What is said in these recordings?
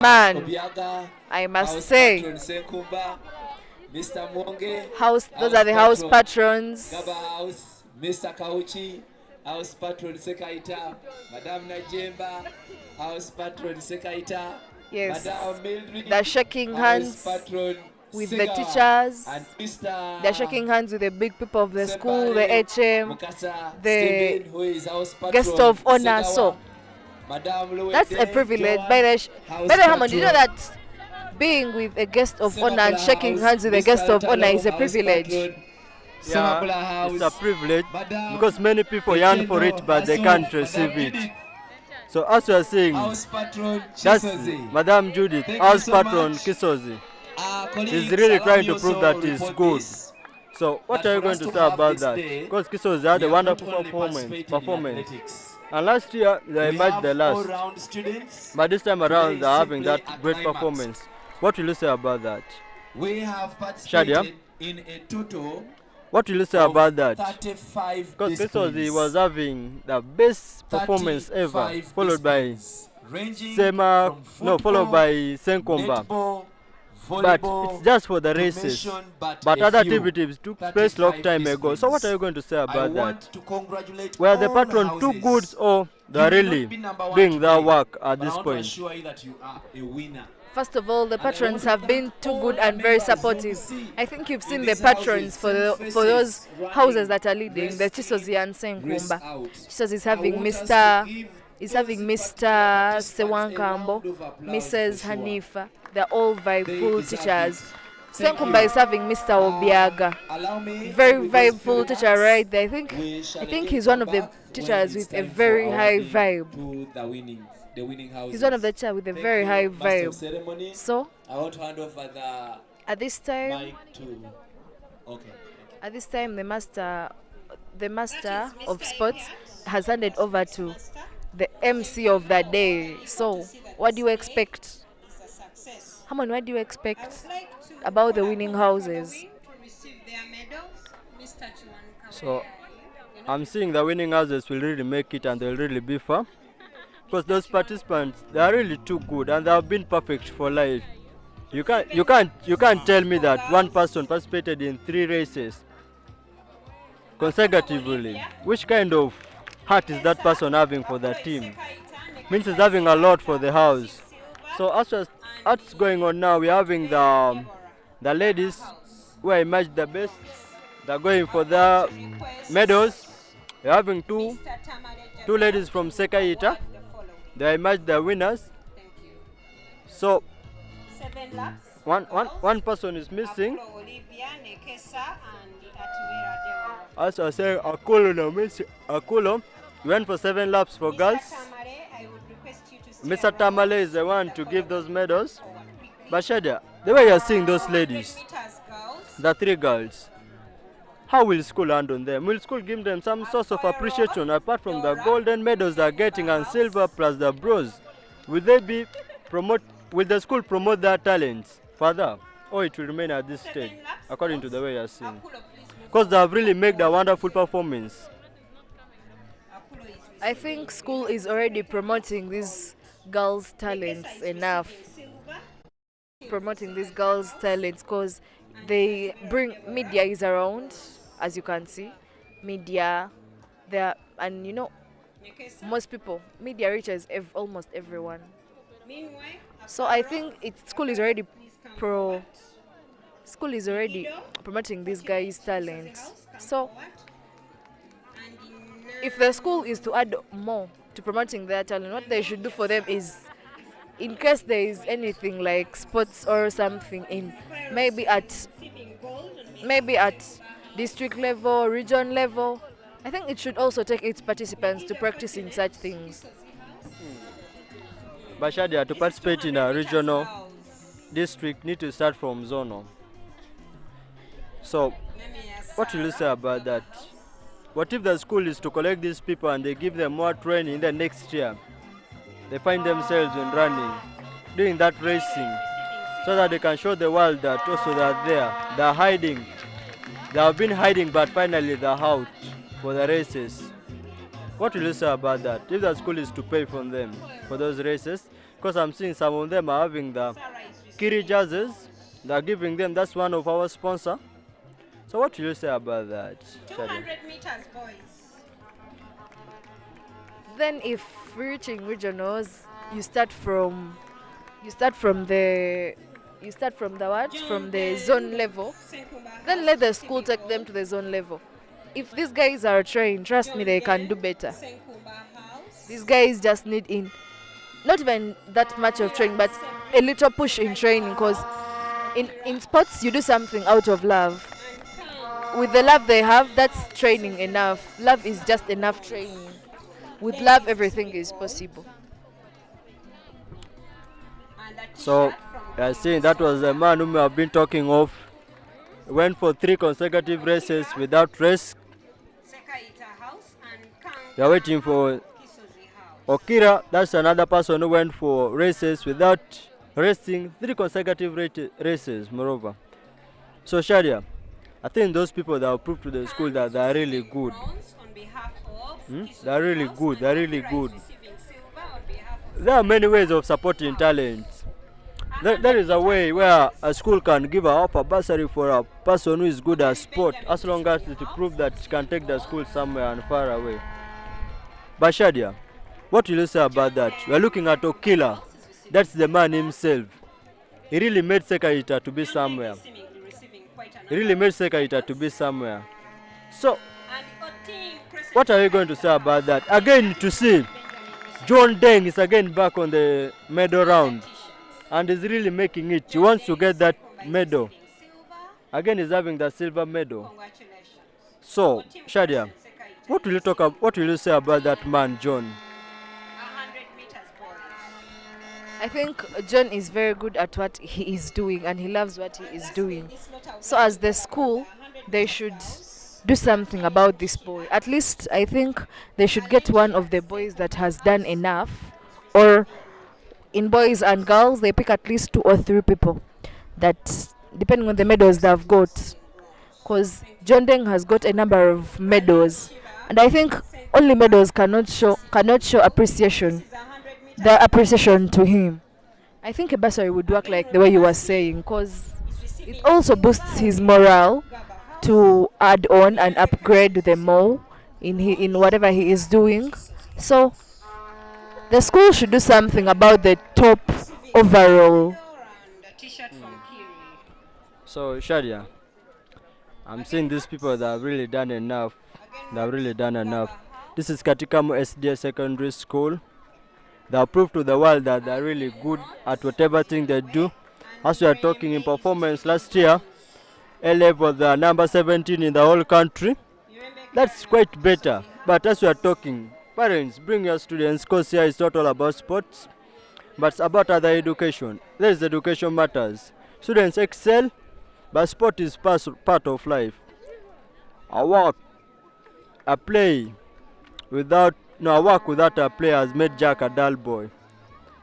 man, I must say. Mr. Monge, Those are the house patrons. Gaba House, Mr. Kauchi, House Patron Sekaita, Madame Najemba, House Patron Sekaita, Yes, Madame Mildred, they're shaking House hands Patron with the Sigawa, teachers. and Mr. They're shaking hands with the big people of the school, the Sembale HM, Mukasa the Stephen, who is House Patron guest of honor. Segawa, So Madame that's a Luede, privilege. Joan, By the House Hammond, you know Patron that being with a guest of honor and Semabula shaking House, hands with a Mr. guest of honor Talo, is a House privilege. Patron, Yeah, Semabula House, it's a privilege Madame because many people yearn for it, but they can't receive it. So as you are saying, House Patron that's Chisozi. Madame Judith, Thank house you so patron much. Kisozi. Colleagues, He's really allow trying me to prove also that he's report good. this, So what that are you for going us to to say have about this that? day, Because Kisozi had we a have not wonderful only participated in performance. athletics. And last year they We emerged have the last. all-round students. But this time Today around is they're having simply that a great climax. performance. What will you say about that? We have participated Shadia, in a total what will you say of about that? 35 Because disciplines. Kisozi was having the best performance ever, 35 followed by disciplines, ranging Sema, from no, followed football, by Senkomba. netball, But volleyball, it's just for the to races. mention But a other few. activities took place long 35 time ago. So what are you disciplines. going to say I about want that? to congratulate Were the all patron too good houses. or You they're may not really be number one doing their today, work at but I this want to point? assure you that you are a winner. First of all, the And I want patrons to have been thank too all good the and very members whom supportive. you see I think you've in seen the these patrons houses, for same for those faces, running, houses that are leading. The race in, Chisozi and race Senkumba. out. Chisozi is I having want us to Mr. give is those having particular Mr. participants a Sewankambo, round of applause Mrs. for sure. Hanifa. They're all They vibeful deserve teachers. it. Thank Senkumba you. is having Mr. Obiaga. Allow me Very with those few vibeful teacher remarks, right there. we shall I think again he's one come of the back when teachers it's with a time for very high awarding vibe. to the winning houses. He's one of the teachers with a Thank very you, high Master of vibe. Ceremony. So I want to hand over the at this time, mic to. Okay. at this time, the master of sports has handed over to the MC of the day. So, what do you expect? Haman, what do you expect about the winning houses? So I'm seeing the winning houses will really make it and they'll really be far. Because those participants, they are really too good and they have been perfect for life. You can't tell me that one person participated in 3 races consecutively. Which kind of heart is that person having for the team? Means he's having a lot for the house. So as what's going on now, we're having the ladies who are emerged the best. They're going for the medals. We're having two ladies from Sekaita. They emerged the winners. So one person is missing. As I say, Akulo went for 7 laps for girls. Mr. Tamale is the one to give those medals. But Shadia, the way you're seeing those ladies, the 3 girls, how will school handle them? Will school give them some source of appreciation apart from the golden medals they're getting and silver plus the bronze? Will the school promote their talents further? Or it will remain at this stage, according to the way you're seeing? Because they have really made a wonderful performance. I think school is already promoting these girls' talents enough. Promoting these girls' talents because they bring media is around, as you can see. Media, there, and most people, media reaches almost everyone. So I think school is already promoting this guy's talent. So if the school is to add more to promoting their talent, what they should do for them is, in case there is anything like sports or something in maybe at district level, region level, I think it should also take its participants to practice in such things. But Shadia, to participate in a regional district, need to start from zonal. So what will you say about that? What if the school is to collect these people and they give them more training in the next year? They find themselves in running, doing that racing, so that they can show the world that also they're there. They're hiding. They have been hiding, but finally they're out for the races. What will you say about that? If the school is to pay for them for those races, Because I'm seeing some of them are having the Kiri jerseys. They're giving them. That's one of our sponsor. So what will you say about that, Shadia? 200 meters, boys. Then if reaching regionals, you start from you start from the you start from the what? From the zone level. Then let the school take them to the zone level. If these guys are trained, trust me, they can do better. These guys just need in not even that much of training, but a little push in training. Because in sports, you do something out of love. With the love they have, that's training enough. Love is just enough training. With love, everything is possible. So I see that was the man whom we have been talking of. Went for 3 consecutive races without race. We are waiting for Okira. That's another person who went for races without racing 3 consecutive races, moreover. So Shadia, I think those people that have proved to the school that they are really good. They are really good. They are really good. There are many ways of supporting talent. There is a way where a school can give a bursary for a person who is good at sport, as long as it proves that it can take the school somewhere and far away. But Shadia, what will you say about that? We are looking at Okila. That's the man himself. He really made Sekaita to be somewhere. He really made Sekaita to be somewhere. So, what are you going to say about that? Again, to see John Deng is again back on the medal round and is really making it. He wants to get that medal. Again, he's having the silver medal. So, Shadia, what will you talk about? What will you say about that man, John? I think John is very good at what he is doing and he loves what he is doing. So as the school, they should do something about this boy. At least I think they should get one of the boys that has done enough, or in boys and girls they pick at least 2 or 3 people that depending on the medals they've got. Because John Deng has got a number of medals and I think only medals cannot show appreciation, the appreciation to him. I think a bursary would work like the way you were saying, because it also boosts his morale to add on and upgrade them more in whatever he is doing. So the school should do something about the top overall. So, Shadia, I'm seeing these people that have really done enough. They have really done enough. This is Katikamu SDA Secondary School. They have proved to the world that they are really good at whatever thing they do. As we are talking in performance last year, LA was the number 17 in the whole country. That's quite better. But as we are talking, parents, bring your students, because here it's not all about sports, but it's about other education. There is education matters. Students excel, but sport is part of life. A work, a play without, no, a work without a play has made Jack a dull boy.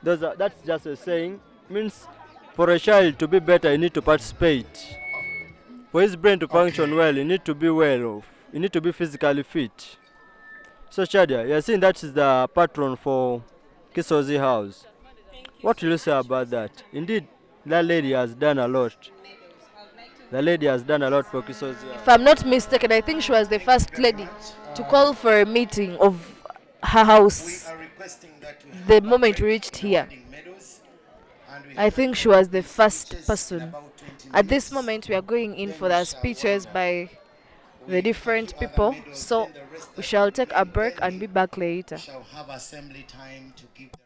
That's just a saying. Means for a child to be better, you need to participate. For his brain to function well, you need to be well off. You need to be physically fit. So Shadia, you're saying that is the patron for Kisozi House. What will you say about that? Indeed, that lady has done a lot. The lady has done a lot for Kisozi House. If I'm not mistaken, I think she was the first lady to call for a meeting of her house the moment we reached here. I think she was the first person. At this moment, we are going in for the speeches by the different people. So we shall take a break and be back later. Shall have assembly time to give the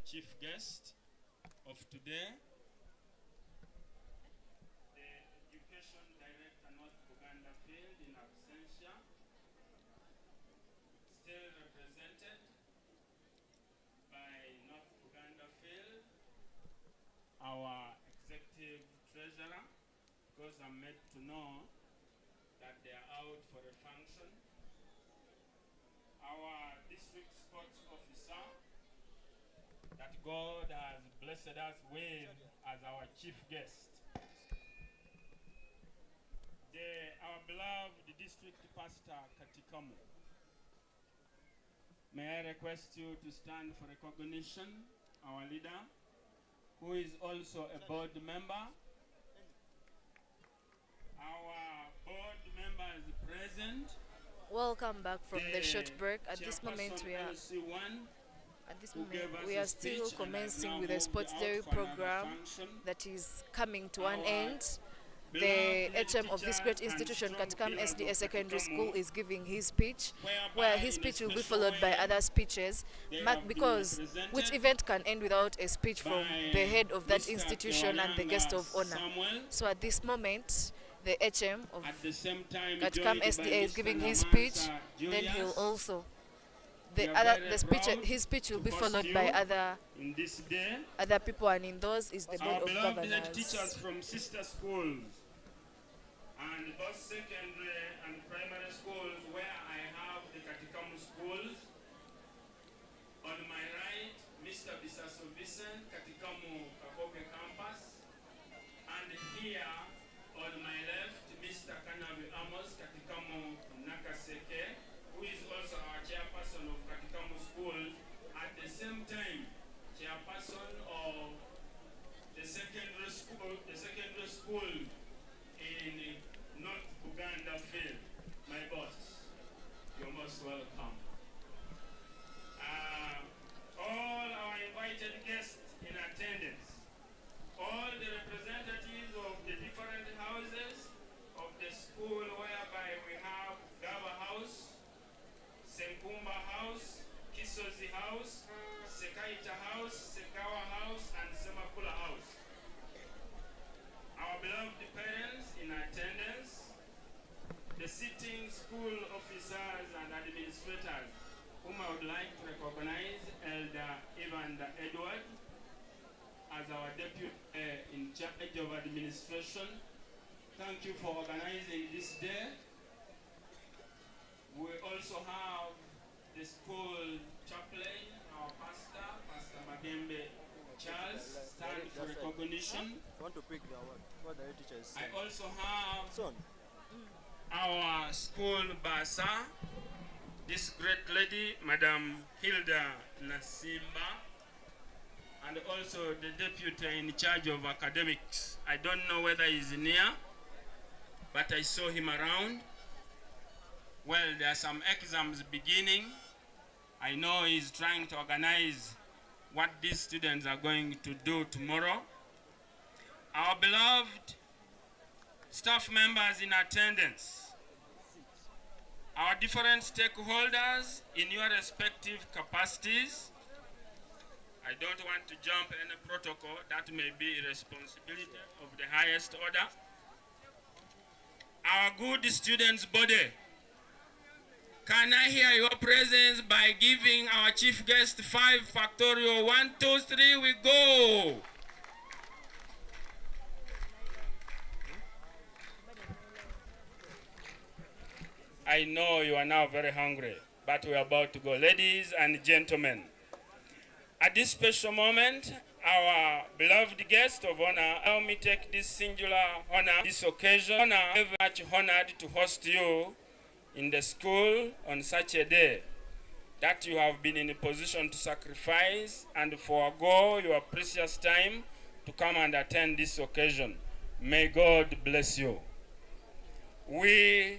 chief guest of today, the Education Director, North Buganda Field in absentia, still represented by North Buganda Field, our Executive Treasurer, because I'm made to know that they are out for a function, our District Sports Officer, that God has blessed us with as our chief guest. Our beloved District Pastor KATIKAMU. May I request you to stand for recognition, our leader, who is also a board member. Our board member is present. Welcome back from the short break. At this moment we are still commencing with the Sports Day program that is coming to an end. The HM of this great institution, KATIKAMU SDA Secondary School, is giving his speech, where his speech will be followed by other speeches, because which event can end without a speech from the head of that institution and the guest of honor. So at this moment, the HM of KATIKAMU SDA is giving his speech, then he'll also his speech will be followed by other people, and in those is the board of governors. Teachers from sister schools and both secondary and primary schools, where I have the KATIKAMU schools. On my right, Mr. Bisaso Vincent, KATIKAMU Kakobe campus, and here on my left, Mr. Kanabi Amos, KATIKAMU Nakaseke, who is also our chairperson of KATIKAMU schools, at the same time chairperson of the secondary school in North Buganda Field. My boss, you're most welcome. All our invited guests in attendance, all the representatives of the different houses of the school, whereby we have Gaba House, Senkumba House, Kisozi House, Sekaita House, Sekawa House, and Semakula House. Our beloved parents in attendance, the sitting school officers and administrators, whom I would like to recognize Elder Evander Edward as our deputy in charge of administration. Thank you for organizing this day. We also have the school chaplain, our pastor, Pastor Magembe Charles, stand for recognition. Want to pick what the teacher is saying. I also have our school basa, this great lady, Madam Hilda Nasimba, and also the deputy in charge of academics. I don't know whether he's near, but I saw him around. Well, there are some exams beginning. I know he's trying to organize what these students are going to do tomorrow. Our beloved staff members in attendance, our different stakeholders in your respective capacities. I don't want to jump any protocol. That may be a responsibility of the highest order. Our good students' body, can I hear your presence by giving our chief guest 5 factorial? 1, 2, 3, we go. I know you are now very hungry, but we are about to go. Ladies and gentlemen, at this special moment, our beloved guest of honor, allow me take this singular honor, this occasion, very much honored to host you in the school on such a day that you have been in a position to sacrifice and forego your precious time to come and attend this occasion. May God bless you. We